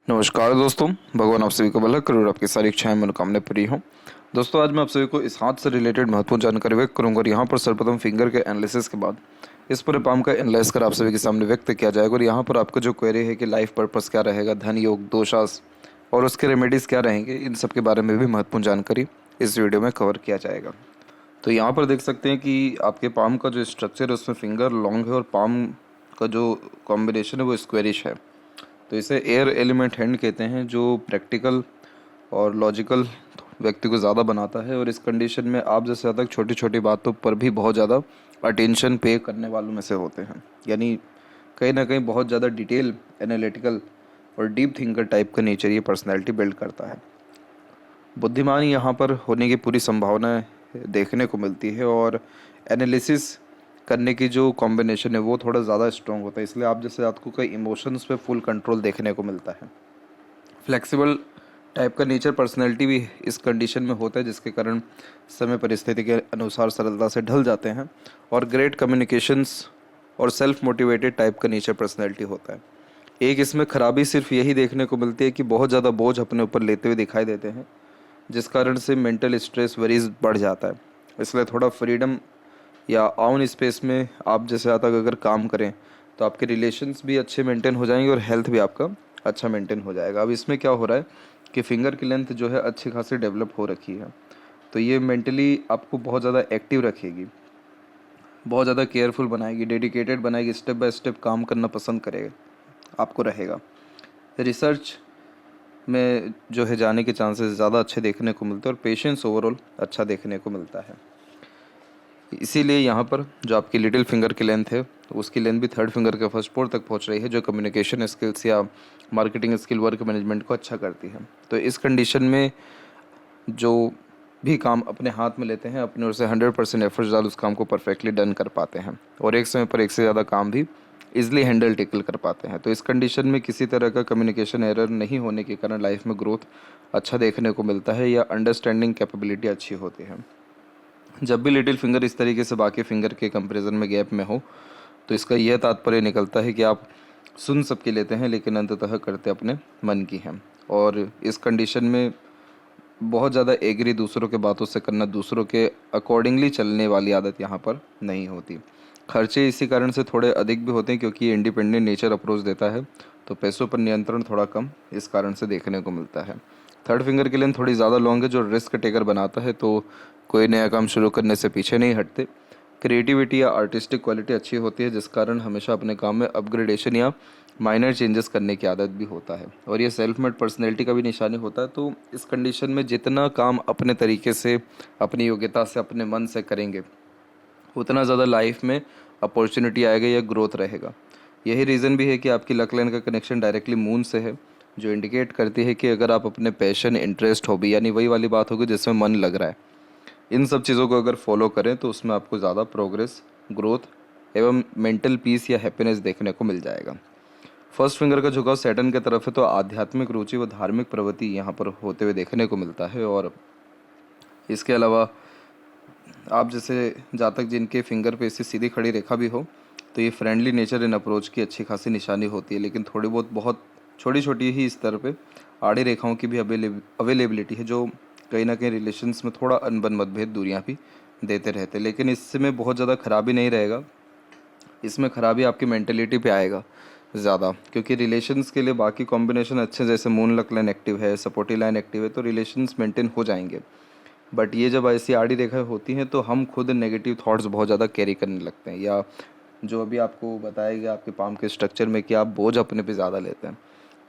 नमस्कार दोस्तों, भगवान आप सभी को भला करे और आपकी सारी इच्छाएं मनोकामनाएं पूरी हों। दोस्तों, आज मैं आप सभी को इस हाथ से रिलेटेड महत्वपूर्ण जानकारी व्यक्त करूंगा और यहाँ पर सर्वप्रथम फिंगर के एनालिसिस के बाद इस पूरे पाम का एनालाइज कर आप सभी के सामने व्यक्त किया जाएगा। और यहाँ पर आपका जो क्वेरी है कि लाइफ पर्पस क्या रहेगा, धन योग दोषास और उसके रेमेडीज़ क्या रहेंगे, इन सब के बारे में भी महत्वपूर्ण जानकारी इस वीडियो में कवर किया जाएगा। तो यहाँ पर देख सकते हैं कि आपके पाम का जो स्ट्रक्चर है उसमें फिंगर लॉन्ग है और पाम का जो कॉम्बिनेशन है वो स्क्वेरिश है। तो इसे एयर एलिमेंट हैंड कहते हैं, जो प्रैक्टिकल और लॉजिकल व्यक्ति को ज़्यादा बनाता है। और इस कंडीशन में आप जैसे ज़्यादा छोटी छोटी बातों पर भी बहुत ज़्यादा अटेंशन पे करने वालों में से होते हैं, यानी कहीं ना कहीं बहुत ज़्यादा डिटेल, एनालिटिकल और डीप थिंकर टाइप का नेचर ये पर्सनैलिटी बिल्ड करता है। बुद्धिमान यहाँ पर होने की पूरी संभावना देखने को मिलती है और एनालिसिस करने की जो कॉम्बिनेशन है वो थोड़ा ज़्यादा स्ट्रॉन्ग होता है, इसलिए आप जैसे आपको कई इमोशंस पे फुल कंट्रोल देखने को मिलता है। फ्लेक्सिबल टाइप का नेचर पर्सनैलिटी भी इस कंडीशन में होता है, जिसके कारण समय परिस्थिति के अनुसार सरलता से ढल जाते हैं। और ग्रेट कम्युनिकेशंस और सेल्फ मोटिवेटेड टाइप का नेचर पर्सनैलिटी होता है। एक इसमें खराबी सिर्फ यही देखने को मिलती है कि बहुत ज़्यादा बोझ अपने ऊपर लेते हुए दिखाई देते हैं, जिस कारण से मेंटल स्ट्रेस वरीज बढ़ जाता है। इसलिए थोड़ा फ्रीडम या ऑन स्पेस में आप जैसे तक अगर काम करें तो आपके रिलेशंस भी अच्छे मेंटेन हो जाएंगे और हेल्थ भी आपका अच्छा मेंटेन हो जाएगा। अब इसमें क्या हो रहा है कि फिंगर की लेंथ जो है अच्छी खासी डेवलप हो रखी है, तो ये मेंटली आपको बहुत ज़्यादा एक्टिव रखेगी, बहुत ज़्यादा केयरफुल बनाएगी, डेडिकेटेड बनाएगी, स्टेप बाय स्टेप काम करना पसंद करेगा, आपको रहेगा। रिसर्च में जो है जाने के चांसेस ज़्यादा अच्छे देखने को मिलते हैं और पेशेंस ओवरऑल अच्छा देखने को मिलता है। इसीलिए यहाँ पर जो आपकी लिटिल फिंगर की लेंथ है उसकी लेंथ भी थर्ड फिंगर के फर्स्ट पोर तक पहुँच रही है, जो कम्युनिकेशन स्किल्स या मार्केटिंग स्किल, वर्क मैनेजमेंट को अच्छा करती है। तो इस कंडीशन में जो भी काम अपने हाथ में लेते हैं, अपने ओर से 100% एफर्ट्स डाल उस काम को परफेक्टली डन कर पाते हैं और एक समय पर एक से ज़्यादा काम भी इजिली हैंडल टेकल कर पाते हैं। तो इस कंडीशन में किसी तरह का कम्युनिकेशन एरर नहीं होने के कारण लाइफ में ग्रोथ अच्छा देखने को मिलता है या अंडरस्टैंडिंग कैपेबिलिटी अच्छी होती है। जब भी लिटिल फिंगर इस तरीके से बाकी फिंगर के कंपैरिजन में गैप में हो, तो इसका यह तात्पर्य निकलता है कि आप सुन सबकी लेते हैं लेकिन अंततः करते अपने मन की हैं। और इस कंडीशन में बहुत ज़्यादा एग्री दूसरों के बातों से करना, दूसरों के अकॉर्डिंगली चलने वाली आदत यहाँ पर नहीं होती। खर्चे इसी कारण से थोड़े अधिक भी होते हैं क्योंकि ये इंडिपेंडेंट नेचर अप्रोच देता है, तो पैसों पर नियंत्रण थोड़ा कम इस कारण से देखने को मिलता है। थर्ड फिंगर के लिए थोड़ी ज़्यादा लॉन्ग है, जो रिस्क टेकर बनाता है, तो कोई नया काम शुरू करने से पीछे नहीं हटते। क्रिएटिविटी या आर्टिस्टिक क्वालिटी अच्छी होती है, जिस कारण हमेशा अपने काम में अपग्रेडेशन या माइनर चेंजेस करने की आदत भी होता है और ये सेल्फ मेड पर्सनैलिटी का भी निशानी होता है। तो इस कंडीशन में जितना काम अपने तरीके से, अपनी योग्यता से, अपने मन से करेंगे, उतना ज़्यादा लाइफ में अपॉर्चुनिटी आएगा या ग्रोथ रहेगा। यही रीज़न भी है कि आपकी लक लाइन का कनेक्शन डायरेक्टली मून से है, जो इंडिकेट करती है कि अगर आप अपने पैशन, इंटरेस्ट, हॉबी, यानी वही वाली बात होगी जिसमें मन लग रहा है, इन सब चीज़ों को अगर फॉलो करें तो उसमें आपको ज़्यादा प्रोग्रेस, ग्रोथ एवं मेंटल पीस या हैप्पीनेस देखने को मिल जाएगा। फर्स्ट फिंगर का झुकाव सैटर्न की तरफ है, तो आध्यात्मिक रुचि व धार्मिक प्रवृत्ति यहाँ पर होते हुए देखने को मिलता है। और इसके अलावा आप जैसे जातक जिनके फिंगर पे ऐसी सीधी खड़ी रेखा भी हो, तो ये फ्रेंडली नेचर इन अप्रोच की अच्छी खासी निशानी होती है, लेकिन थोड़ी बहुत छोटी छोटी ही स्तर पे आड़ी रेखाओं की भी अवेलेबिलिटी है, जो कहीं ना कहीं रिलेशंस में थोड़ा अनबन, मतभेद, दूरियां भी देते रहते हैं। लेकिन इसमें बहुत ज़्यादा खराबी नहीं रहेगा, इसमें खराबी आपकी मेंटेलिटी पे आएगा ज़्यादा, क्योंकि रिलेशंस के लिए बाकी कॉम्बिनेशन अच्छे, जैसे मून लक लाइन एक्टिव है, सपोर्टिव लाइन एक्टिव है, तो रिलेशंस मेंटेन हो जाएंगे। बट ये जब ऐसी आड़ी रेखाएं होती हैं तो हम खुद नेगेटिव थॉट्स बहुत ज़्यादा कैरी करने लगते हैं, या जो अभी आपको बताया गया आपके पाम के स्ट्रक्चर में कि आप बोझ अपने पे ज़्यादा लेते हैं,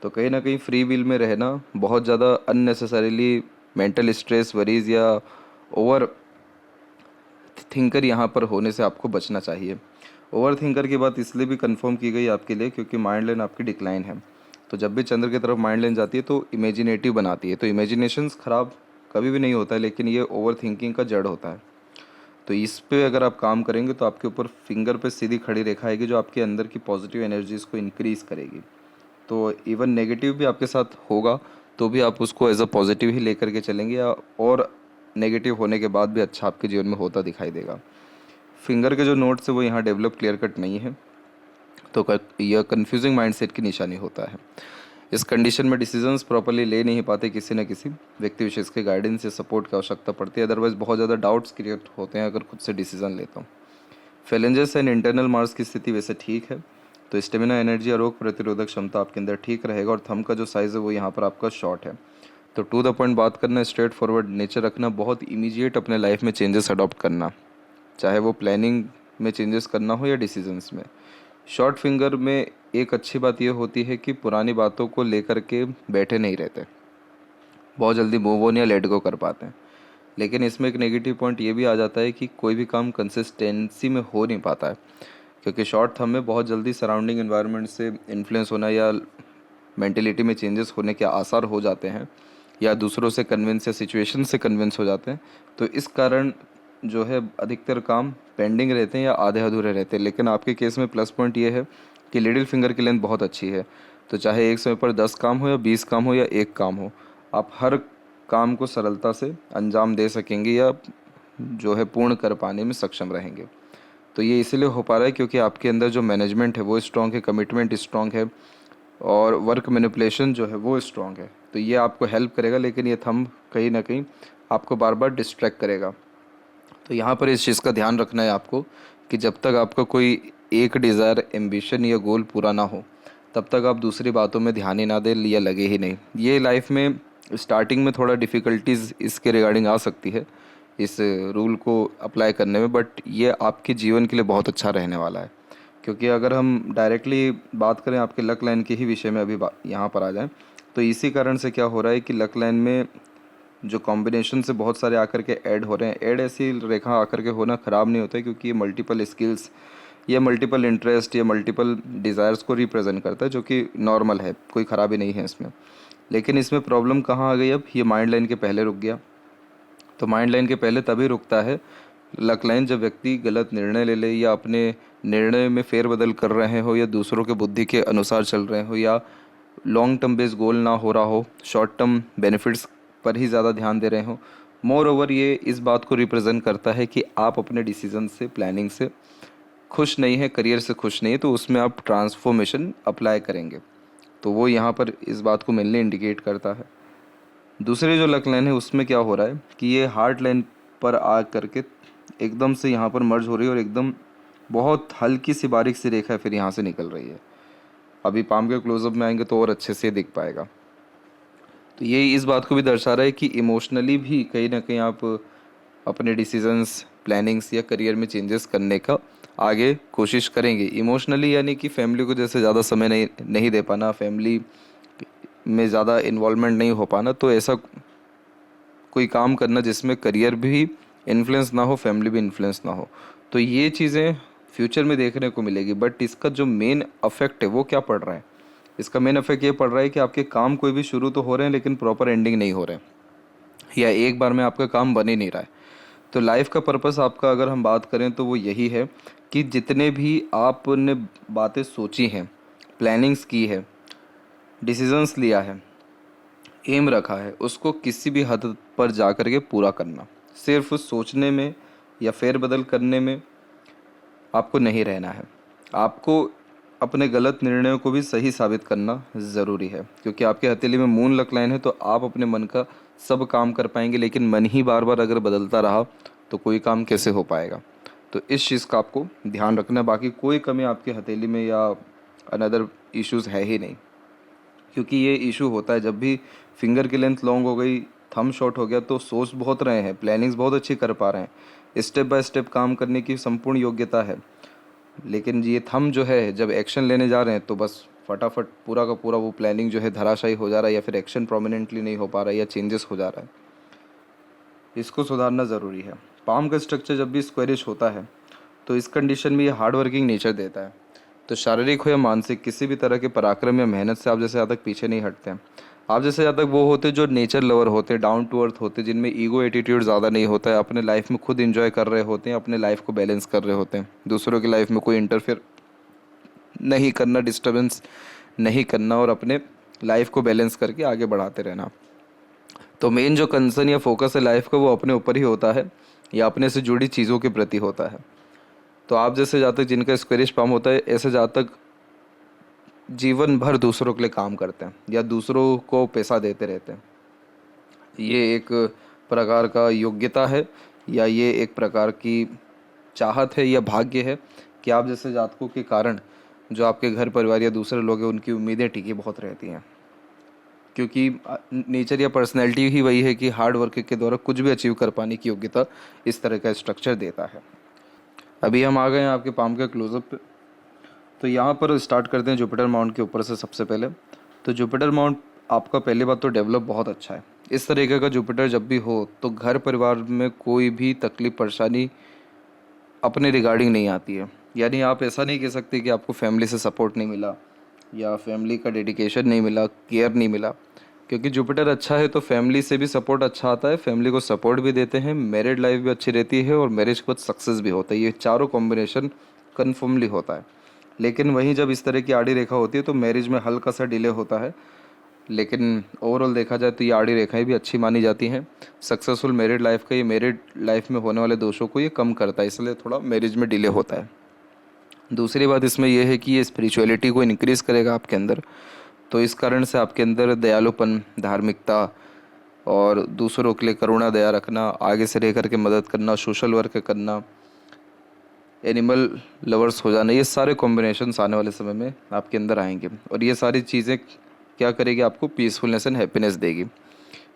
तो कहीं ना कहीं फ्री विल में रहना, बहुत ज़्यादा अननेसेसरीली मेंटल स्ट्रेस, वरीज या ओवर थिंकर यहाँ पर होने से आपको बचना चाहिए। ओवर थिंकर की बात इसलिए भी कंफर्म की गई आपके लिए क्योंकि माइंड लाइन आपकी डिक्लाइन है, तो जब भी चंद्र की तरफ माइंड लाइन जाती है तो इमेजिनेटिव बनाती है, तो इमेजिनेशंस खराब कभी भी नहीं होता है, लेकिन ये ओवर थिंकिंग का जड़ होता है। तो इस पे अगर आप काम करेंगे तो आपके ऊपर फिंगर पे सीधी खड़ी रेखा आएगी, जो आपके अंदर की पॉजिटिव एनर्जीज को इंक्रीज़ करेगी। तो इवन नेगेटिव भी आपके साथ होगा तो भी आप उसको एज अ पॉजिटिव ही लेकर के चलेंगे, या और नेगेटिव होने के बाद भी अच्छा आपके जीवन में होता दिखाई देगा। फिंगर के जो नोट्स है वो यहाँ डेवलप क्लियर कट नहीं है, तो यह कन्फ्यूजिंग माइंडसेट की निशानी होता है। इस कंडीशन में डिसीजंस प्रॉपरली ले नहीं पाते, किसी न किसी व्यक्ति विशेष के गाइडेंस या सपोर्ट की आवश्यकता पड़ती है। अदरवाइज बहुत ज़्यादा डाउट्स क्रिएट होते हैं अगर खुद से डिसीजन लेता हूँ। फेलेंजेस एंड इंटरनल मार्स की स्थिति वैसे ठीक है, तो स्टेमिना, एनर्जी और रोग प्रतिरोधक क्षमता आपके अंदर ठीक रहेगा। और थंब का जो साइज़ है वो यहाँ पर आपका शॉर्ट है। तो टू द पॉइंट बात करना, स्ट्रेट फॉरवर्ड नेचर रखना, बहुत इमीडिएट अपने लाइफ में चेंजेस अडॉप्ट करना, चाहे वो प्लानिंग में चेंजेस करना हो या डिसीजंस में। शॉर्ट फिंगर में एक अच्छी बात यह होती है कि पुरानी बातों को लेकर के बैठे नहीं रहते, बहुत जल्दी मूव ऑन या लेट गो कर पाते हैं। लेकिन इसमें एक नेगेटिव पॉइंट ये भी आ जाता है कि कोई भी काम कंसिस्टेंसी में हो नहीं पाता है, क्योंकि शॉर्ट थंब में बहुत जल्दी सराउंडिंग एनवायरनमेंट से इन्फ्लुएंस होना या मेंटेलिटी में चेंजेस होने के आसार हो जाते हैं, या दूसरों से कन्विंस या सिचुएशन से कन्विंस हो जाते हैं। तो इस कारण जो है अधिकतर काम पेंडिंग रहते हैं या आधे अधूरे रहते हैं। लेकिन आपके केस में प्लस पॉइंट ये है कि लिटिल फिंगर की लेंथ बहुत अच्छी है, तो चाहे एक समय पर 10 काम हो या 20 काम हो या एक काम हो, आप हर काम को सरलता से अंजाम दे सकेंगे या जो है पूर्ण कर पाने में सक्षम रहेंगे। तो ये इसीलिए हो पा रहा है क्योंकि आपके अंदर जो मैनेजमेंट है वो स्ट्रॉन्ग है, कमिटमेंट स्ट्रॉन्ग है, और वर्क मैनिपुलेशन जो है वो स्ट्रॉन्ग है। तो ये आपको हेल्प करेगा। लेकिन ये थंब कहीं ना कहीं आपको बार बार डिस्ट्रैक्ट करेगा। तो यहाँ पर इस चीज़ का ध्यान रखना है आपको कि जब तक आपका कोई एक डिज़ायर, एम्बिशन या गोल पूरा ना हो, तब तक आप दूसरी बातों में ध्यान ही ना दें या लगे ही नहीं। ये लाइफ में स्टार्टिंग में थोड़ा डिफ़िकल्टीज इसके रिगार्डिंग आ सकती है इस रूल को अप्लाई करने में, बट ये आपके जीवन के लिए बहुत अच्छा रहने वाला है। क्योंकि अगर हम डायरेक्टली बात करें आपके लक लाइन के ही विषय में, अभी यहाँ पर आ जाएं, तो इसी कारण से क्या हो रहा है कि लक लाइन में जो कॉम्बिनेशन से बहुत सारे आकर के ऐड हो रहे हैं, ऐड ऐसी रेखा आकर के होना ख़राब नहीं होता है, क्योंकि ये मल्टीपल स्किल्स या मल्टीपल इंटरेस्ट या मल्टीपल डिज़ायर्स को रिप्रेजेंट करता है, जो कि नॉर्मल है, कोई ख़राबी नहीं है इसमें। लेकिन इसमें प्रॉब्लम कहाँ आ गई, अब ये माइंड लाइन के पहले रुक गया। तो माइंड लाइन के पहले तभी रुकता है लक लाइन जब व्यक्ति गलत निर्णय ले ले, या अपने निर्णय में फेरबदल कर रहे हो, या दूसरों के बुद्धि के अनुसार चल रहे हो, या लॉन्ग टर्म बेस्ड गोल ना हो रहा हो, शॉर्ट टर्म बेनिफिट्स पर ही ज़्यादा ध्यान दे रहे हो। मोर ओवर ये इस बात को रिप्रेजेंट करता है कि आप अपने डिसीजन से, प्लानिंग से खुश नहीं है, करियर से खुश नहीं है, तो उसमें आप ट्रांसफॉर्मेशन अप्लाई करेंगे। तो वो यहाँ पर इस बात को मेनली इंडिकेट करता है। दूसरी जो लक लाइन है उसमें क्या हो रहा है कि ये हार्ट लाइन पर आ करके एकदम से यहाँ पर मर्ज हो रही है, और एकदम बहुत हल्की सी बारीक सी रेखा फिर यहाँ से निकल रही है। अभी पाम के क्लोजअप में आएंगे तो और अच्छे से दिख पाएगा। तो ये इस बात को भी दर्शा रहा है कि इमोशनली भी कहीं ना कहीं आप अपने डिसीजंस, प्लानिंग्स या करियर में चेंजेस करने का आगे कोशिश करेंगे। इमोशनली यानी कि फैमिली को जैसे ज़्यादा समय नहीं दे पाना, फैमिली में ज़्यादा इन्वॉल्वमेंट नहीं हो पाना, तो ऐसा कोई काम करना जिसमें करियर भी इन्फ्लुएंस ना हो, फैमिली भी इन्फ्लुएंस ना हो। तो ये चीज़ें फ्यूचर में देखने को मिलेगी। बट इसका जो मेन अफेक्ट है वो क्या पड़ रहा है, इसका मेन अफेक्ट ये पड़ रहा है कि आपके काम कोई भी शुरू तो हो रहे हैं लेकिन प्रॉपर एंडिंग नहीं हो रहे हैं, या एक बार में आपका काम बन ही नहीं रहा है। तो लाइफ का पर्पस आपका अगर हम बात करें तो वो यही है कि जितने भी आपने बातें सोची हैं, प्लानिंग्स की है, डिसीजंस लिया है, एम रखा है, उसको किसी भी हद पर जा कर के पूरा करना। सिर्फ सोचने में या फेरबदल करने में आपको नहीं रहना है। आपको अपने गलत निर्णयों को भी सही साबित करना ज़रूरी है, क्योंकि आपके हथेली में मून लक लाइन है। तो आप अपने मन का सब काम कर पाएंगे, लेकिन मन ही बार बार अगर बदलता रहा तो कोई काम कैसे हो पाएगा। तो इस चीज़ का आपको ध्यान रखना है। बाकी कोई कमी आपकी हथेली में या अनदर इश्यूज़ है ही नहीं, क्योंकि ये इशू होता है जब भी फिंगर की लेंथ लॉन्ग हो गई, थंब शॉर्ट हो गया, तो सोच बहुत रहे हैं, प्लानिंग्स बहुत अच्छी कर पा रहे हैं, स्टेप बाय स्टेप काम करने की संपूर्ण योग्यता है, लेकिन ये थंब जो है जब एक्शन लेने जा रहे हैं तो बस फटाफट पूरा का पूरा वो प्लानिंग जो है धराशायी हो जा रहा है, या फिर एक्शन प्रोमिनेंटली नहीं हो पा रहा है, या चेंजेस हो जा रहा है। इसको सुधारना ज़रूरी है। पाम का स्ट्रक्चर जब भी स्क्वेरिश होता है तो इस कंडीशन में ये हार्ड वर्किंग नेचर देता है। तो शारीरिक हो या मानसिक, किसी भी तरह के पराक्रम या मेहनत से आप जैसे जातक पीछे नहीं हटते हैं। आप जैसे जातक वो होते जो नेचर लवर होते, डाउन टू अर्थ होते, जिनमें ईगो एटीट्यूड ज़्यादा नहीं होता है, अपने लाइफ में खुद इंजॉय कर रहे होते हैं, अपने लाइफ को बैलेंस कर रहे होते हैं, दूसरों की लाइफ में कोई इंटरफेयर नहीं करना, डिस्टर्बेंस नहीं करना, और अपने लाइफ को बैलेंस करके आगे बढ़ाते रहना। तो मेन जो कंसर्न या फोकस है लाइफ का वो अपने ऊपर ही होता है, या अपने से जुड़ी चीज़ों के प्रति होता है। तो आप जैसे जातक जिनका स्क्वेरिश पाम होता है, ऐसे जातक जीवन भर दूसरों के लिए काम करते हैं या दूसरों को पैसा देते रहते हैं। ये एक प्रकार का योग्यता है या ये एक प्रकार की चाहत है या भाग्य है कि आप जैसे जातकों के कारण जो आपके घर परिवार या दूसरे लोग हैं उनकी उम्मीदें टिकी बहुत रहती हैं, क्योंकि नेचर या पर्सनैलिटी ही वही है कि हार्ड वर्क के द्वारा कुछ भी अचीव कर पाने की योग्यता इस तरह का स्ट्रक्चर देता है। अभी हम आ गए हैं आपके पाम के क्लोजअप पे। तो यहाँ पर स्टार्ट करते हैं जुपिटर माउंट के ऊपर से। सबसे पहले तो जुपिटर माउंट आपका पहली बात तो डेवलप बहुत अच्छा है। इस तरीके का जुपिटर जब भी हो तो घर परिवार में कोई भी तकलीफ परेशानी अपने रिगार्डिंग नहीं आती है। यानी आप ऐसा नहीं कह सकते कि आपको फैमिली से सपोर्ट नहीं मिला या फैमिली का डेडिकेशन नहीं मिला, केयर नहीं मिला, क्योंकि जुपिटर अच्छा है तो फैमिली से भी सपोर्ट अच्छा आता है, फैमिली को सपोर्ट भी देते हैं, मैरिड लाइफ भी अच्छी रहती है और मैरिज के बाद सक्सेस भी होता है। ये चारों कॉम्बिनेशन कन्फर्मली होता है। लेकिन वहीं जब इस तरह की आड़ी रेखा होती है तो मैरिज में हल्का सा डिले होता है, लेकिन ओवरऑल देखा जाए तो ये आड़ी रेखाएं भी अच्छी मानी जाती हैं। सक्सेसफुल मैरिड लाइफ का ये मैरिड लाइफ में होने वाले दोषों को ये कम करता है, इसलिए थोड़ा मैरिज में डिले होता है। दूसरी बात इसमें यह है कि ये स्पिरिचुअलिटी को इनक्रीज़ करेगा आपके अंदर, तो इस कारण से आपके अंदर दयालुपन, धार्मिकता और दूसरों के लिए करुणा दया रखना, आगे से रह करके मदद करना, सोशल वर्क करना, एनिमल लवर्स हो जाना, ये सारे कॉम्बिनेशंस आने वाले समय में आपके अंदर आएंगे और ये सारी चीज़ें क्या करेगी, आपको पीसफुलनेस एंड हैप्पीनेस देगी।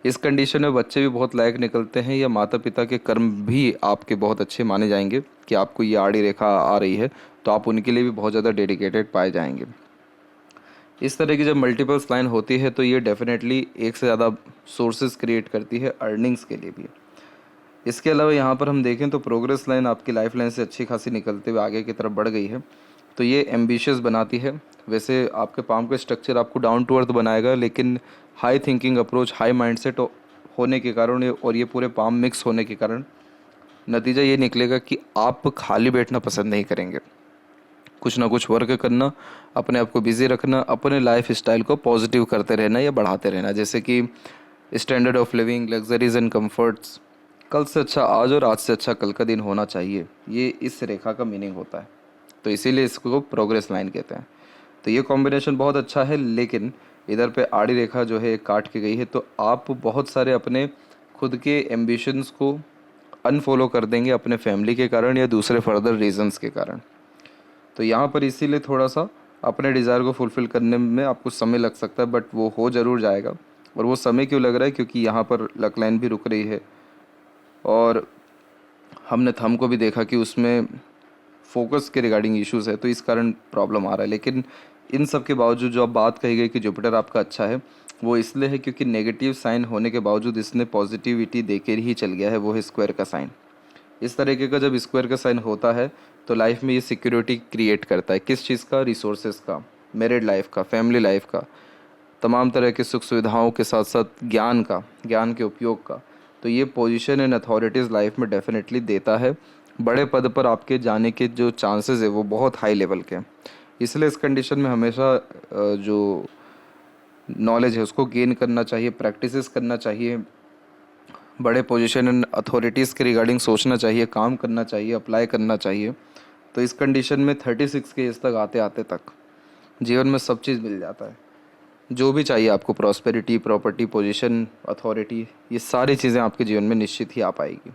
इस कंडीशन में बच्चे भी बहुत लायक निकलते हैं या माता पिता के कर्म भी आपके बहुत अच्छे माने जाएंगे कि आपको ये आड़ी रेखा आ रही है तो आप उनके लिए भी बहुत ज़्यादा डेडिकेटेड पाए जाएंगे। इस तरह की जब मल्टीपल्स लाइन होती है तो ये डेफिनेटली एक से ज़्यादा सोर्सेज क्रिएट करती है अर्निंग्स के लिए भी। इसके अलावा यहाँ पर हम देखें तो प्रोग्रेस लाइन आपकी लाइफ लाइन से अच्छी खासी निकलते हुए आगे की तरफ बढ़ गई है, तो ये एम्बिशियस बनाती है। वैसे आपके पाम का स्ट्रक्चर आपको डाउन टू अर्थ बनाएगा, लेकिन high thinking approach, high mindset होने के कारण और ये पूरे पाम मिक्स होने के कारण नतीजा ये निकलेगा कि आप खाली बैठना पसंद नहीं करेंगे। कुछ ना कुछ वर्क करना, अपने आप को बिजी रखना, अपने लाइफ स्टाइल को पॉजिटिव करते रहना या बढ़ाते रहना, जैसे कि standard of living, luxuries and comforts, कल से अच्छा आज और आज से अच्छा कल का दिन होना चाहिए, ये इस रेखा का मीनिंग होता है। तो इसीलिए इसको प्रोग्रेस लाइन कहते हैं। तो ये कॉम्बिनेशन बहुत अच्छा है, लेकिन इधर पे आड़ी रेखा जो है काट के गई है, तो आप बहुत सारे अपने खुद के एम्बिशंस को अनफॉलो कर देंगे अपने फैमिली के कारण या दूसरे फर्दर रीजंस के कारण। तो यहाँ पर इसीलिए थोड़ा सा अपने डिज़ायर को फुलफ़िल करने में आपको समय लग सकता है, बट वो हो ज़रूर जाएगा। और वो समय क्यों लग रहा है, क्योंकि यहाँ पर लक लाइन भी रुक रही है और हमने थंब को भी देखा कि उसमें फोकस के रिगार्डिंग इश्यूज़ है, तो इस कारण प्रॉब्लम आ रहा है। लेकिन इन सब के बावजूद जो अब बात कही गई कि जुपिटर आपका अच्छा है, वो इसलिए है क्योंकि नेगेटिव साइन होने के बावजूद इसने पॉजिटिविटी देकर ही चल गया है, वो है स्क्वायर का साइन। इस तरीके का जब स्क्वायर का साइन होता है तो लाइफ में ये सिक्योरिटी क्रिएट करता है। किस चीज़ का? रिसोर्सेज का, मैरिड लाइफ का, फैमिली लाइफ का, तमाम तरह के सुख सुविधाओं के साथ साथ ज्ञान का, ज्ञान के उपयोग का। तो ये पोजीशन एंड अथॉरिटीज़ लाइफ में डेफिनेटली देता है। बड़े पद पर आपके जाने के जो चांसेस है वो बहुत हाई लेवल के हैं। इसलिए इस कंडीशन में हमेशा जो नॉलेज है उसको गेन करना चाहिए, प्रैक्टिसेस करना चाहिए, बड़े पोजीशन एंड अथॉरिटीज़ के रिगार्डिंग सोचना चाहिए, काम करना चाहिए, अप्लाई करना चाहिए। तो इस कंडीशन में 36 के एज तक आते आते तक जीवन में सब चीज़ मिल जाता है, जो भी चाहिए आपको, प्रॉस्पेरिटी, प्रॉपर्टी, पोजीशन, अथॉरिटी, ये सारी चीज़ें आपके जीवन में निश्चित ही आ पाएगी।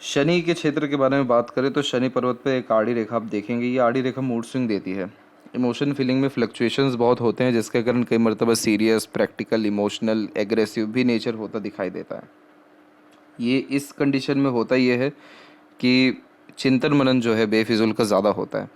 शनि के क्षेत्र के बारे में बात करें तो शनि पर्वत पे एक आड़ी रेखा आप देखेंगे, ये आड़ी रेखा मूड स्विंग देती है। इमोशन फीलिंग में फ्लक्चुएशंस बहुत होते हैं, जिसके कारण कई मरतबा सीरियस, प्रैक्टिकल, इमोशनल, एग्रेसिव भी नेचर होता दिखाई देता है। ये इस कंडीशन में होता ये है कि चिंतन मनन जो है बेफिजूल का ज़्यादा होता है,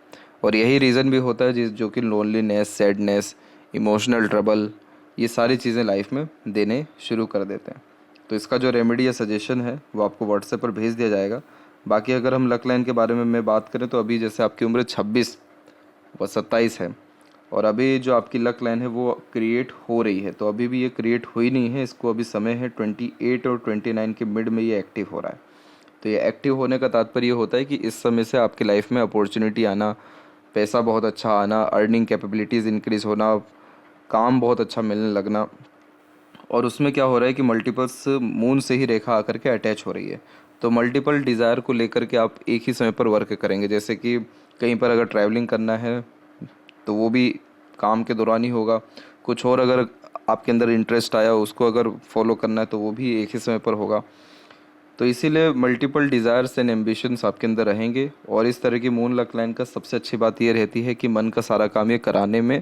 और यही रीज़न भी होता है जो कि लोनलीनेस, सैडनेस, इमोशनल ट्रबल, ये सारी चीज़ें लाइफ में देने शुरू कर देते हैं। तो इसका जो रेमेडी या सजेशन है वो आपको व्हाट्सएप पर भेज दिया जाएगा। बाकी अगर हम लक लाइन के बारे में मैं बात करें तो अभी जैसे आपकी उम्र 26 व 27 है और अभी जो आपकी लक लाइन है वो क्रिएट हो रही है, तो अभी भी ये क्रिएट हुई नहीं है, इसको अभी समय है 28 और 29 के मिड में ये एक्टिव हो रहा है। तो ये एक्टिव होने का तात्पर्य ये होता है कि इस समय से आपकी लाइफ में अपॉर्चुनिटी आना, पैसा बहुत अच्छा आना, अर्निंग कैपेबिलिटीज़ इंक्रीज़ होना, काम बहुत अच्छा मिलने लगना। और उसमें क्या हो रहा है कि मल्टीपल्स मून से ही रेखा आकर के अटैच हो रही है, तो मल्टीपल डिज़ायर को लेकर के आप एक ही समय पर वर्क करेंगे। जैसे कि कहीं पर अगर ट्रैवलिंग करना है तो वो भी काम के दौरान ही होगा। कुछ और अगर आपके अंदर इंटरेस्ट आया उसको अगर फॉलो करना है तो वो भी एक ही समय पर होगा। तो इसीलिए मल्टीपल डिज़ायर्स एंड एम्बिशंस आपके अंदर रहेंगे। और इस तरह की मून लक लाइन का सबसे अच्छी बात ये रहती है कि मन का सारा काम ये कराने में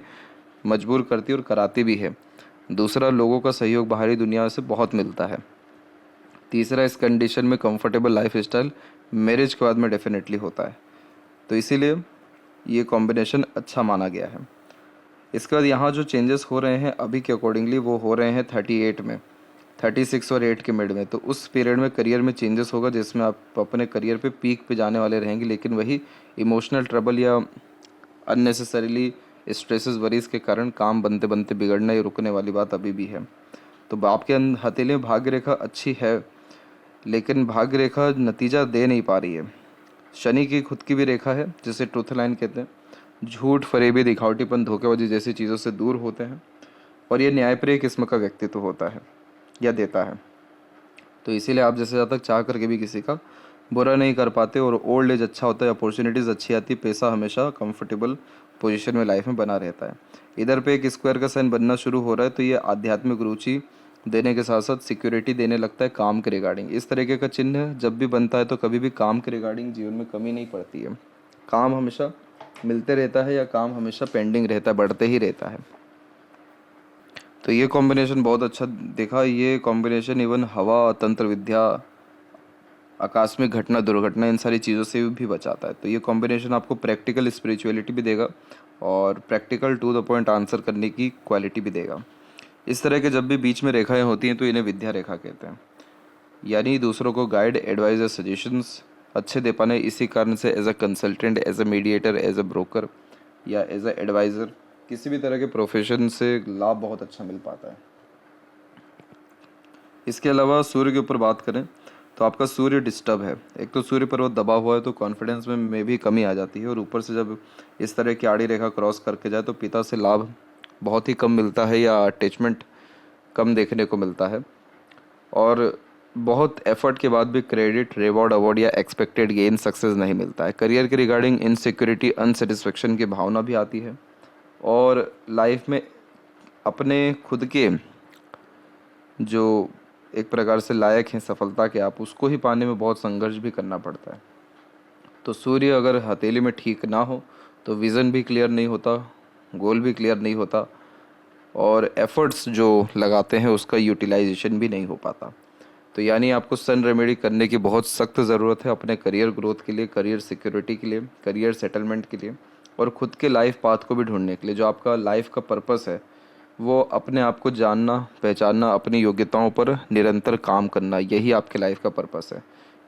मजबूर करती है और कराती भी है। दूसरा, लोगों का सहयोग बाहरी दुनिया से बहुत मिलता है। तीसरा, इस कंडीशन में कंफर्टेबल लाइफ स्टाइल मैरिज के बाद में डेफिनेटली होता है। तो इसीलिए ये कॉम्बिनेशन अच्छा माना गया है। इसके बाद यहाँ जो चेंजेस हो रहे हैं अभी के अकॉर्डिंगली वो हो रहे हैं 38 में, 36 और 8 के मिड में। तो उस पीरियड में करियर में चेंजेस होगा जिसमें आप अपने करियर पे पीक पे जाने वाले रहेंगे, लेकिन वही इमोशनल ट्रबल या अननेसेसरीली स्ट्रेसेस वरीज के कारण काम बनते बनते बिगड़ना या रुकने वाली बात अभी भी है। तो आपके हथेली में भाग्य रेखा अच्छी है, लेकिन भाग्य रेखा नतीजा दे नहीं पा रही है। शनि की खुद की भी रेखा है जिसे ट्रुथ लाइन कहते हैं। झूठ, फरेबी, दिखावटीपन, धोखेबाजी जैसी चीज़ों से दूर होते हैं और ये न्यायप्रिय किस्म का व्यक्तित्व होता है या देता है। तो इसीलिए आप जैसे ज़्यादा चाह करके भी किसी का बुरा नहीं कर पाते और ओल्ड एज अच्छा होता है, अपॉर्चुनिटीज़ अच्छी आती, पैसा हमेशा कंफर्टेबल पोजीशन में लाइफ में बना रहता है। इधर पे एक स्क्वायर का साइन बनना शुरू हो रहा है तो ये आध्यात्मिक रुचि देने के साथ साथ सिक्योरिटी देने लगता है काम के रिगार्डिंग। इस तरीके का चिन्ह जब भी बनता है तो कभी भी काम के रिगार्डिंग जीवन में कमी नहीं पड़ती है। काम हमेशा मिलते रहता है या काम हमेशा पेंडिंग रहता है, बढ़ते ही रहता है। तो ये कॉम्बिनेशन बहुत अच्छा देखा। ये कॉम्बिनेशन इवन हवा, तंत्र विद्या, आकस्मिक घटना, दुर्घटना, इन सारी चीज़ों से भी बचाता है। तो ये कॉम्बिनेशन आपको प्रैक्टिकल स्पिरिचुअलिटी भी देगा और practical to the point answer करने की क्वालिटी भी देगा। इस तरह के जब भी बीच में रेखाएं होती हैं तो इन्हें विद्या रेखा कहते हैं, यानी दूसरों को गाइड, एडवाइस या सजेशंस अच्छे दे पाने। इसी कारण से as a consultant, as a mediator, as a broker या एज अ एडवाइज़र किसी भी तरह के प्रोफेशन से लाभ बहुत अच्छा मिल पाता है। इसके अलावा सूर्य के ऊपर बात करें तो आपका सूर्य डिस्टर्ब है। एक तो सूर्य पर्वत दबा हुआ है तो कॉन्फिडेंस में भी कमी आ जाती है और ऊपर से जब इस तरह की आड़ी रेखा क्रॉस करके जाए तो पिता से लाभ बहुत ही कम मिलता है या अटैचमेंट कम देखने को मिलता है। और बहुत एफर्ट के बाद भी क्रेडिट, रिवॉर्ड, अवार्ड या एक्सपेक्टेड गेन, सक्सेस नहीं मिलता है। करियर के रिगार्डिंग इनसिक्योरिटी, अनसेटिस्फेक्शन की भावना भी आती है और लाइफ में अपने खुद के जो एक प्रकार से लायक हैं सफलता के, आप उसको ही पाने में बहुत संघर्ष भी करना पड़ता है। तो सूर्य अगर हथेली में ठीक ना हो तो विज़न भी क्लियर नहीं होता, गोल भी क्लियर नहीं होता और एफर्ट्स जो लगाते हैं उसका यूटिलाइजेशन भी नहीं हो पाता। तो यानी आपको सन रेमेडी करने की बहुत सख्त ज़रूरत है अपने करियर ग्रोथ के लिए, करियर सिक्योरिटी के लिए, करियर सेटलमेंट के लिए और खुद के लाइफ पाथ को भी ढूंढने के लिए। जो आपका लाइफ का पर्पस है वो अपने आप को जानना, पहचानना, अपनी योग्यताओं पर निरंतर काम करना, यही आपके लाइफ का पर्पस है।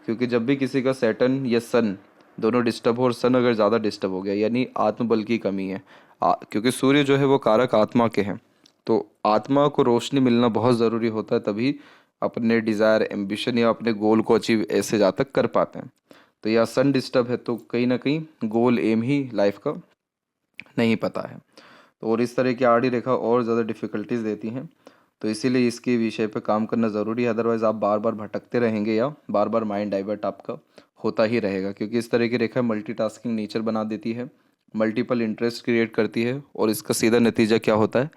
क्योंकि जब भी किसी का सैटर्न या सन दोनों डिस्टर्ब हो और सन अगर ज़्यादा डिस्टर्ब हो गया यानी आत्मबल की कमी है। क्योंकि सूर्य जो है वो कारक आत्मा के हैं, तो आत्मा को रोशनी मिलना बहुत ज़रूरी होता है, तभी अपने डिज़ायर, एम्बिशन या अपने गोल को अचीव ऐसे जा तक कर पाते हैं। तो या सन डिस्टर्ब है तो कहीं ना कहीं गोल, एम ही लाइफ का नहीं पता है। तो और इस तरह की आड़ी रेखा और ज़्यादा डिफ़िकल्टीज देती हैं। तो इसीलिए इसके विषय पे काम करना ज़रूरी है, अदरवाइज़ आप बार बार भटकते रहेंगे या बार बार माइंड डाइवर्ट आपका होता ही रहेगा। क्योंकि इस तरह की रेखा मल्टीटास्किंग नेचर बना देती है, मल्टीपल इंटरेस्ट क्रिएट करती है और इसका सीधा नतीजा क्या होता है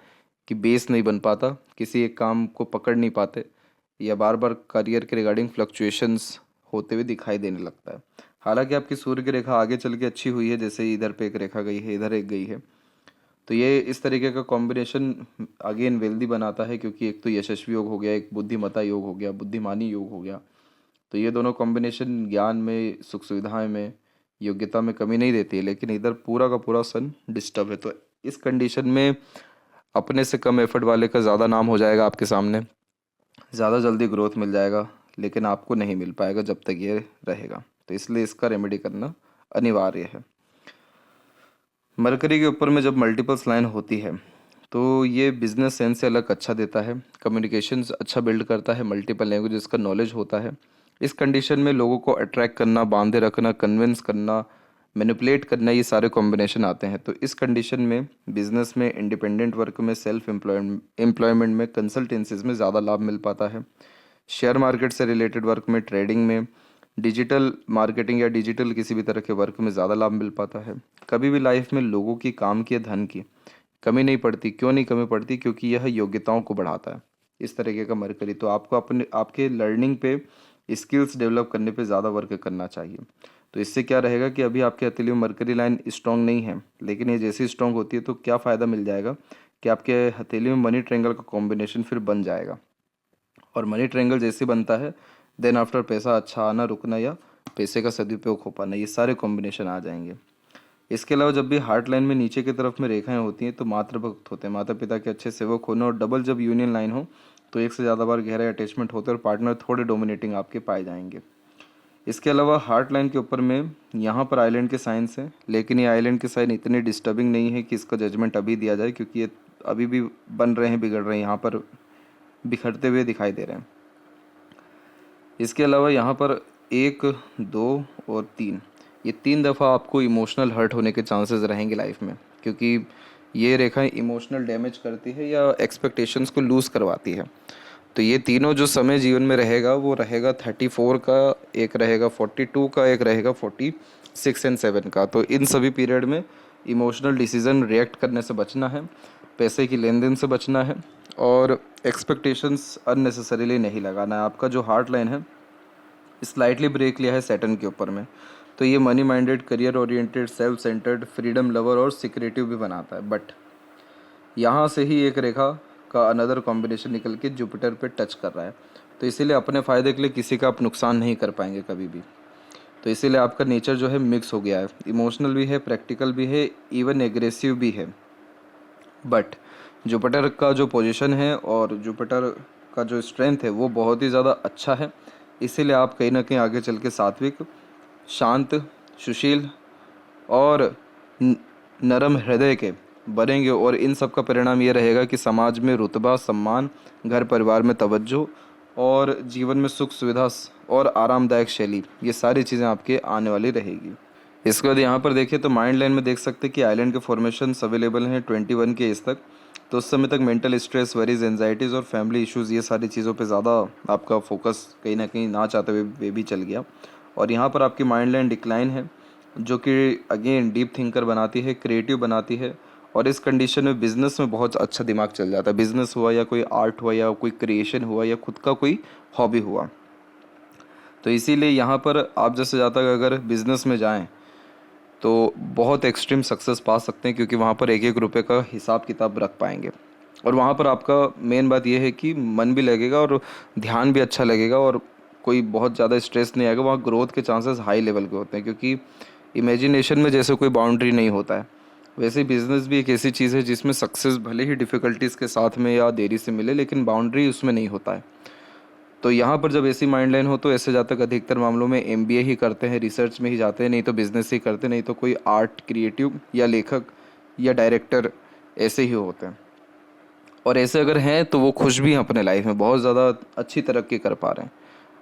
कि बेस नहीं बन पाता, किसी एक काम को पकड़ नहीं पाते या बार बार करियर के रिगार्डिंग फ्लक्चुएशंस होते हुए दिखाई देने लगता है। हालांकि आपकी सूर्य की रेखा आगे चल के अच्छी हुई है, जैसे इधर पे एक रेखा गई है, इधर एक गई है। तो ये इस तरीके का कॉम्बिनेशन अगेन वेल्दी बनाता है, क्योंकि एक तो यशस्वी योग हो गया, एक बुद्धिमता योग हो गया, बुद्धिमानी योग हो गया। तो ये दोनों कॉम्बिनेशन ज्ञान में, सुख सुविधाएं में, योग्यता में कमी नहीं देती है, लेकिन इधर पूरा का पूरा सन डिस्टर्ब है। तो इस कंडीशन में अपने से कम एफर्ट वाले का ज़्यादा नाम हो जाएगा आपके सामने, ज़्यादा जल्दी ग्रोथ मिल जाएगा, लेकिन आपको नहीं मिल पाएगा जब तक ये रहेगा। तो इसलिए इसका रेमेडी करना अनिवार्य है। मरकरी के ऊपर में जब मल्टीपल्स लाइन होती है तो ये बिजनेस सेंस से अलग अच्छा देता है, कम्युनिकेशंस अच्छा बिल्ड करता है, मल्टीपल लैंग्वेजेस का नॉलेज होता है। इस कंडीशन में लोगों को अट्रैक्ट करना, बांधे रखना, कन्विंस करना, मैनिपुलेट करना, ये सारे कॉम्बिनेशन आते हैं। तो इस कंडीशन में बिजनेस में, इंडिपेंडेंट वर्क में, सेल्फ एम्प्लॉयमेंट में, कंसल्टेंसीज में ज़्यादा लाभ मिल पाता है। शेयर मार्केट से रिलेटेड वर्क में, ट्रेडिंग में, डिजिटल मार्केटिंग या डिजिटल किसी भी तरह के वर्क में ज़्यादा लाभ मिल पाता है। कभी भी लाइफ में लोगों की, काम की या धन की कमी नहीं पड़ती। क्यों नहीं कमी पड़ती? क्योंकि यह योग्यताओं को बढ़ाता है। इस तरीके का मरकरी, तो आपको अपने आपके लर्निंग पे, स्किल्स डेवलप करने पे ज़्यादा वर्क करना चाहिए। तो इससे क्या रहेगा कि अभी आपके हथेली में मरकरी लाइन स्ट्रांग नहीं है, लेकिन ये जैसे स्ट्रांग होती है तो क्या फ़ायदा मिल जाएगा कि आपके हथेली में मनी ट्रायंगल का कॉम्बिनेशन फिर बन जाएगा। और मनी ट्रायंगल जैसे बनता है, देन आफ्टर पैसा अच्छा आना, रुकना या पैसे का सदुपयोग हो पाना, ये सारे कॉम्बिनेशन आ जाएंगे। इसके अलावा जब भी हार्ट लाइन में नीचे की तरफ में रेखाएं होती हैं तो मातृभक्त होते हैं, माता पिता के अच्छे सेवक होने। और डबल जब यूनियन लाइन हो तो एक से ज़्यादा बार गहरा अटैचमेंट होते हैं और पार्टनर थोड़े डोमिनेटिंग आपके पाए जाएंगे। इसके अलावा हार्ट लाइन के ऊपर में यहाँ पर आइलैंड के साइंस हैं, लेकिन ये आइलैंड के साइन इतने डिस्टर्बिंग नहीं है कि इसका जजमेंट अभी दिया जाए, क्योंकि ये अभी भी बन रहे हैं, बिगड़ रहे हैं, यहाँ पर बिखरते हुए दिखाई दे रहे हैं। इसके अलावा यहाँ पर 1, 2 और 3, ये 3 दफ़ा आपको इमोशनल हर्ट होने के चांसेस रहेंगे लाइफ में, क्योंकि ये रेखाएं इमोशनल डैमेज करती है या एक्सपेक्टेशंस को लूज़ करवाती है। तो ये तीनों जो समय जीवन में रहेगा वो रहेगा 34 का, एक रहेगा 42 का, एक रहेगा 46 एंड 7 का। तो इन सभी पीरियड में इमोशनल डिसीजन रिएक्ट करने से बचना है, पैसे की लेन देन से बचना है और एक्सपेक्टेशंस अननेसेसरीली नहीं लगाना है। आपका जो हार्ट लाइन है स्लाइटली ब्रेक लिया है सैटर्न के ऊपर में, तो ये money minded, career oriented, self centred, freedom lover और सिक्रेटिव भी बनाता है। बट यहाँ से ही एक रेखा का अनदर कॉम्बिनेशन निकल के जुपिटर पे टच कर रहा है, तो इसीलिए अपने फ़ायदे के लिए किसी का आप नुकसान नहीं कर पाएंगे कभी भी। तो इसीलिए आपका नेचर जो है मिक्स हो गया है, इमोशनल भी है, प्रैक्टिकल भी है, इवन एग्रेसिव भी है। बट जुपिटर का जो पोजीशन है और जुपिटर का जो स्ट्रेंथ है वो बहुत ही ज़्यादा अच्छा है। इसीलिए आप कहीं ना कहीं आगे चल के सात्विक, शांत, सुशील और नरम हृदय के बनेंगे। और इन सब का परिणाम ये रहेगा कि समाज में रुतबा, सम्मान, घर परिवार में तवज्जो और जीवन में सुख सुविधा और आरामदायक शैली, ये सारी चीज़ें आपके आने वाली रहेगी। इसके बाद यहाँ पर देखिए तो माइंड लाइन में देख सकते हैं कि आइलैंड के फॉर्मेशंस अवेलेबल हैं 21 के एज तक। तो उस समय तक मेंटल स्ट्रेस, वरीज, एंजाइटीज़ और फैमिली इश्यूज़, ये सारी चीज़ों पे ज़्यादा आपका फोकस कहीं ना कहीं ना चाहते हुए वे भी चल गया। और यहाँ पर आपकी माइंड लाइन डिक्लाइन है, जो कि अगेन डीप थिंकर बनाती है, क्रिएटिव बनाती है। और इस कंडीशन में बिज़नेस में बहुत अच्छा दिमाग चल जाता है। बिज़नेस हुआ या कोई आर्ट हुआ या कोई क्रिएशन हुआ या खुद का कोई हॉबी हुआ। तो इसीलिए यहाँ पर आप जैसे ज़्यादा अगर बिज़नेस में जाएं तो बहुत एक्सट्रीम सक्सेस पा सकते हैं, क्योंकि वहाँ पर एक एक रुपये का हिसाब किताब रख पाएंगे। और वहाँ पर आपका मेन बात यह है कि मन भी लगेगा और ध्यान भी अच्छा लगेगा और कोई बहुत ज़्यादा स्ट्रेस नहीं आएगा। वहाँ ग्रोथ के चांसेस हाई लेवल के होते हैं, क्योंकि इमेजिनेशन में जैसे कोई बाउंड्री नहीं होता है, वैसे बिजनेस भी एक ऐसी चीज़ है जिसमें सक्सेस भले ही डिफ़िकल्टीज़ के साथ में या देरी से मिले, लेकिन बाउंड्री उसमें नहीं होता है। तो यहाँ पर जब ऐसी माइंड लाइन हो तो ऐसे जातक अधिकतर मामलों में एमबीए ही करते हैं, रिसर्च में ही जाते हैं, नहीं तो बिजनेस ही करते, नहीं तो कोई आर्ट, क्रिएटिव या लेखक या डायरेक्टर ऐसे ही होते हैं। और ऐसे अगर हैं तो वो खुश भी हैं अपने लाइफ में, बहुत ज़्यादा अच्छी तरक्की कर पा रहे हैं।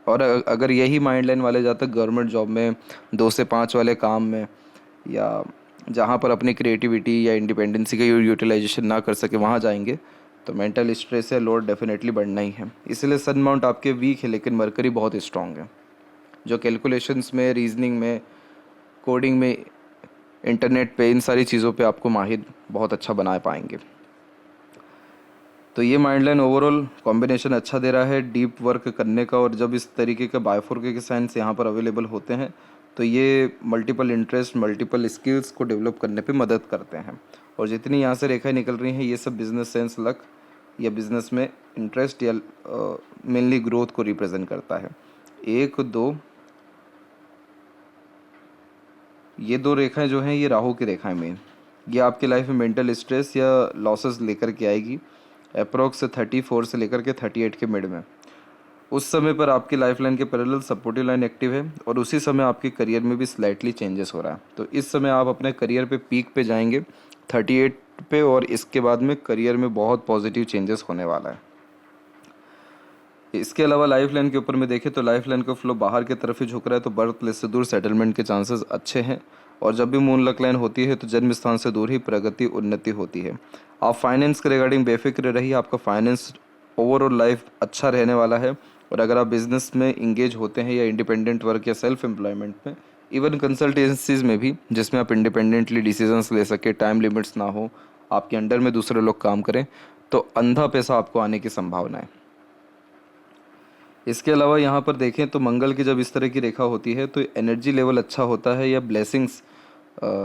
और अगर यही माइंड लाइन वाले जातक गवर्नमेंट जॉब में, 2 से 5 वाले काम में, या जहाँ पर अपनी क्रिएटिविटी या इंडिपेंडेंसी का यूटिलाइजेशन ना कर सके वहाँ जाएंगे, तो मेंटल स्ट्रेस या लोड डेफिनेटली बढ़ना ही है। इसलिए सन माउंट आपके वीक है, लेकिन मरकरी बहुत स्ट्रॉन्ग है, जो कैलकुलेशंस में, रीजनिंग में, कोडिंग में, इंटरनेट पे, इन सारी चीज़ों पे आपको माहिर बहुत अच्छा बना पाएंगे। तो ये माइंड लाइन ओवरऑल कॉम्बिनेशन अच्छा दे रहा है डीप वर्क करने का। और जब इस तरीके के बायोफोर्के के साइंस यहाँ पर अवेलेबल होते हैं तो ये मल्टीपल इंटरेस्ट, मल्टीपल स्किल्स को डेवलप करने पे मदद करते हैं। और जितनी यहाँ से रेखाएं निकल रही हैं ये सब बिजनेस सेंस, लक या बिजनेस में इंटरेस्ट या मेनली ग्रोथ को रिप्रेजेंट करता है। 1, 2, ये 2 रेखाएं जो हैं ये राहु की रेखाएं मेन, ये आपकी लाइफ में मेंटल स्ट्रेस या लॉसेस लेकर के आएगी अप्रोक्स 34 से लेकर के 38 के मिड में। उस समय पर आपकी लाइफ लाइन के पैरेलल सपोर्टिव लाइन एक्टिव है और उसी समय आपके करियर में भी स्लाइटली चेंजेस हो रहा है। तो इस समय आप अपने करियर पे पीक पे जाएंगे 38 पे, और इसके बाद में करियर में बहुत पॉजिटिव चेंजेस होने वाला है। इसके अलावा लाइफ लाइन के ऊपर में देखें तो लाइफ लाइन का फ्लो बाहर की तरफ ही झुक रहा है, तो बर्थ प्लेस से दूर सेटलमेंट के चांसेस अच्छे हैं। और जब भी मून लक लाइन होती है तो जन्म स्थान से दूर ही प्रगति, उन्नति होती है। आप फाइनेंस के रिगार्डिंग बेफिक्र रहिए, आपका फाइनेंस ओवरऑल लाइफ अच्छा रहने वाला है। और अगर आप बिजनेस में इंगेज होते हैं या इंडिपेंडेंट वर्क या सेल्फ एम्प्लॉयमेंट में, इवन कंसल्टेंसीज में भी, जिसमें आप इंडिपेंडेंटली डिसीजंस ले सके, टाइम लिमिट्स ना हो, आपके अंडर में दूसरे लोग काम करें, तो अंधा पैसा आपको आने की संभावना है। इसके अलावा यहाँ पर देखें तो मंगल की जब इस तरह की रेखा होती है तो एनर्जी लेवल अच्छा होता है या ब्लेसिंग्स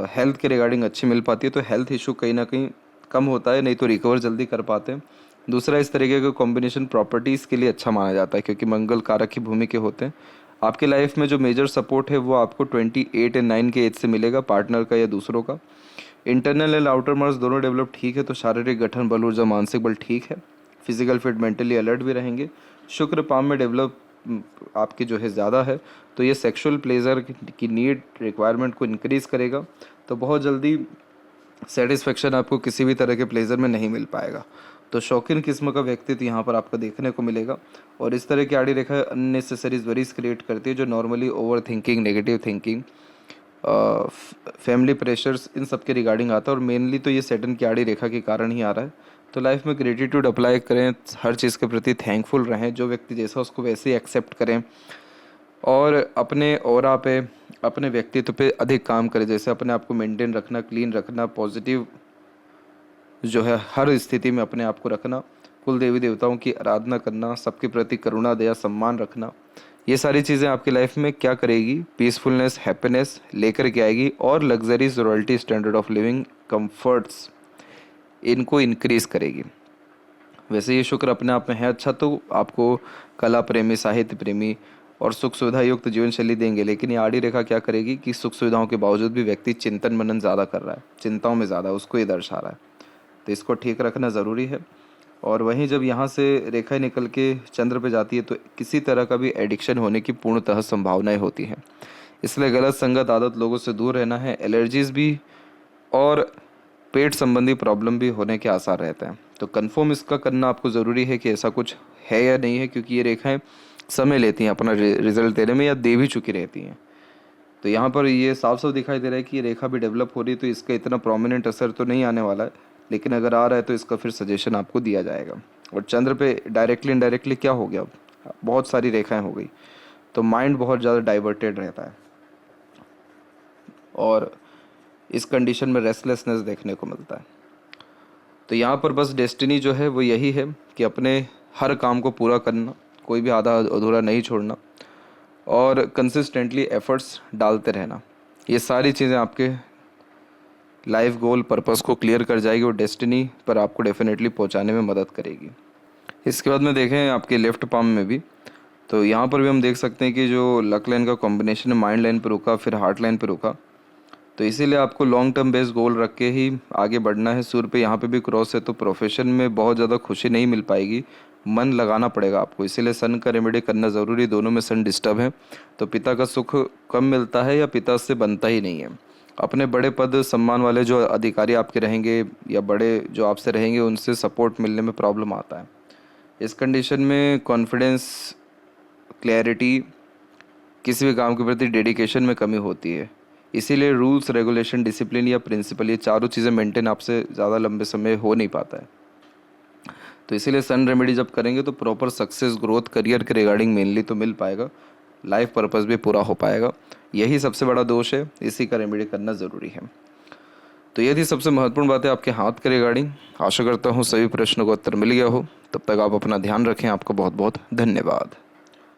हेल्थ के रिगार्डिंग अच्छी मिल पाती है, तो हेल्थ इशू कहीं ना कहीं कम होता है, नहीं तो रिकवर जल्दी कर पाते हैं। दूसरा, इस तरीके का कॉम्बिनेशन प्रॉपर्टीज़ के लिए अच्छा माना जाता है क्योंकि मंगल कारक की भूमि के होते हैं। आपके लाइफ में जो मेजर सपोर्ट है वो आपको 28 एंड 9 के एज से मिलेगा, पार्टनर का या दूसरों का। इंटरनल एंड आउटर मार्क्स दोनों डेवलप ठीक है, तो शारीरिक गठन, बल, ऊर्जा, मानसिक बल ठीक है। फिजिकल फिट, मेंटली अलर्ट भी रहेंगे। शुक्र पाम में डेवलप आपकी जो है ज़्यादा है, तो ये सेक्सुअल प्लेजर की नीड रिक्वायरमेंट को इंक्रीज़ करेगा, तो बहुत जल्दी सेटिस्फेक्शन आपको किसी भी तरह के प्लेजर में नहीं मिल पाएगा। तो शौकीन किस्म का व्यक्तित्व यहाँ पर आपको देखने को मिलेगा। और इस तरह की आड़ी रेखा अननेसेसरी वरीज क्रिएट करती है जो normally over thinking, negative thinking, family pressures, इन सब के रिगार्डिंग आता है। और मेनली तो ये सैटर्न की आड़ी रेखा के कारण ही आ रहा है। तो लाइफ में ग्रेटिट्यूड अप्लाई करें, हर चीज़ के प्रति थैंकफुल रहें, जो व्यक्ति जैसा उसको वैसे ही एक्सेप्ट करें, और अपने ऑरा पे, अपने व्यक्तित्व पे अधिक काम करें, जैसे अपने आप को मेंटेन रखना, क्लीन रखना, पॉजिटिव जो है हर स्थिति में अपने आप को रखना, कुल देवी देवताओं की आराधना करना, सबके प्रति करुणा, दया, सम्मान रखना। ये सारी चीज़ें आपकी लाइफ में क्या करेगी, पीसफुलनेस, हैप्पीनेस लेकर के आएगी, और luxuries, royalty, standard of living, comforts, इनको इंक्रीज करेगी। वैसे ये शुक्र अपने आप में है अच्छा, तो आपको कला प्रेमी, साहित्य प्रेमी और सुख सुविधा युक्त जीवन शैली देंगे। लेकिन ये आड़ी रेखा क्या करेगी कि सुख सुविधाओं के बावजूद भी व्यक्ति चिंतन मनन ज़्यादा कर रहा है, चिंताओं में ज़्यादा, उसको ये दर्शा रहा है। तो इसको ठीक रखना ज़रूरी है। और वहीं जब यहाँ से रेखाएं निकल के चंद्र पे जाती है तो किसी तरह का भी एडिक्शन होने की पूर्णतः संभावनाएं होती हैं। इसलिए गलत संगत, आदत, लोगों से दूर रहना है। एलर्जीज भी और पेट संबंधी प्रॉब्लम भी होने के आसार रहते हैं। तो कंफर्म इसका करना आपको ज़रूरी है कि ऐसा कुछ है या नहीं है, क्योंकि ये रेखाएं समय लेती हैं अपना रिजल्ट देने में, या दे भी चुकी रहती हैं। तो यहाँ पर ये साफ साफ दिखाई दे रहा है कि ये रेखा भी डेवलप हो रही है, तो इसका इतना प्रोमिनेंट असर तो नहीं आने वाला है, लेकिन अगर आ रहा है तो इसका फिर सजेशन आपको दिया जाएगा। और चंद्र पे डायरेक्टली इनडायरेक्टली क्या हो गया, अब बहुत सारी रेखाएं हो गई, तो माइंड बहुत ज़्यादा डाइवर्टेड रहता है, और इस कंडीशन में रेस्टलेसनेस देखने को मिलता है। तो यहाँ पर बस डेस्टिनी जो है वो यही है कि अपने हर काम को पूरा करना, कोई भी आधा अधूरा नहीं छोड़ना, और कंसिस्टेंटली एफर्ट्स डालते रहना। ये सारी चीज़ें आपके लाइफ गोल, पर्पस को क्लियर कर जाएगी और डेस्टिनी पर आपको डेफिनेटली पहुँचाने में मदद करेगी। इसके बाद में देखें आपके लेफ्ट पाम में भी, तो यहाँ पर भी हम देख सकते हैं कि जो लक लाइन का कॉम्बिनेशन है, माइंड लाइन पर रुका, फिर हार्ट लाइन पर रुका, तो इसीलिए आपको लॉन्ग टर्म बेस्ड गोल रख के ही आगे बढ़ना है। सूर्य पे यहाँ पे भी क्रॉस है, तो प्रोफेशन में बहुत ज़्यादा खुशी नहीं मिल पाएगी, मन लगाना पड़ेगा आपको, इसीलिए सन का रेमेडी करना ज़रूरी। दोनों में सन डिस्टर्ब है, तो पिता का सुख कम मिलता है या पिता से बनता ही नहीं है। अपने बड़े पद सम्मान वाले जो अधिकारी आपके रहेंगे या बड़े जो आपसे रहेंगे, उनसे सपोर्ट मिलने में प्रॉब्लम आता है। इस कंडीशन में कॉन्फिडेंस, क्लैरिटी, किसी भी काम के प्रति डेडिकेशन में कमी होती है। इसीलिए रूल्स, रेगुलेशन, डिसिप्लिन या प्रिंसिपल, ये चारों चीज़ें मेंटेन आपसे ज़्यादा लंबे समय हो नहीं पाता है। तो इसीलिए सन रेमेडी जब करेंगे तो प्रॉपर सक्सेस, ग्रोथ, करियर के रिगार्डिंग मेनली तो मिल पाएगा, लाइफ पर्पस भी पूरा हो पाएगा। यही सबसे बड़ा दोष है, इसी का रेमेडी करना ज़रूरी है। तो ये थी सबसे महत्वपूर्ण बातें आपके हाथ के रिगार्डिंग। आशा करता हूँ सभी प्रश्नों का उत्तर मिल गया हो। तब तक आप अपना ध्यान रखें। आपका बहुत बहुत धन्यवाद।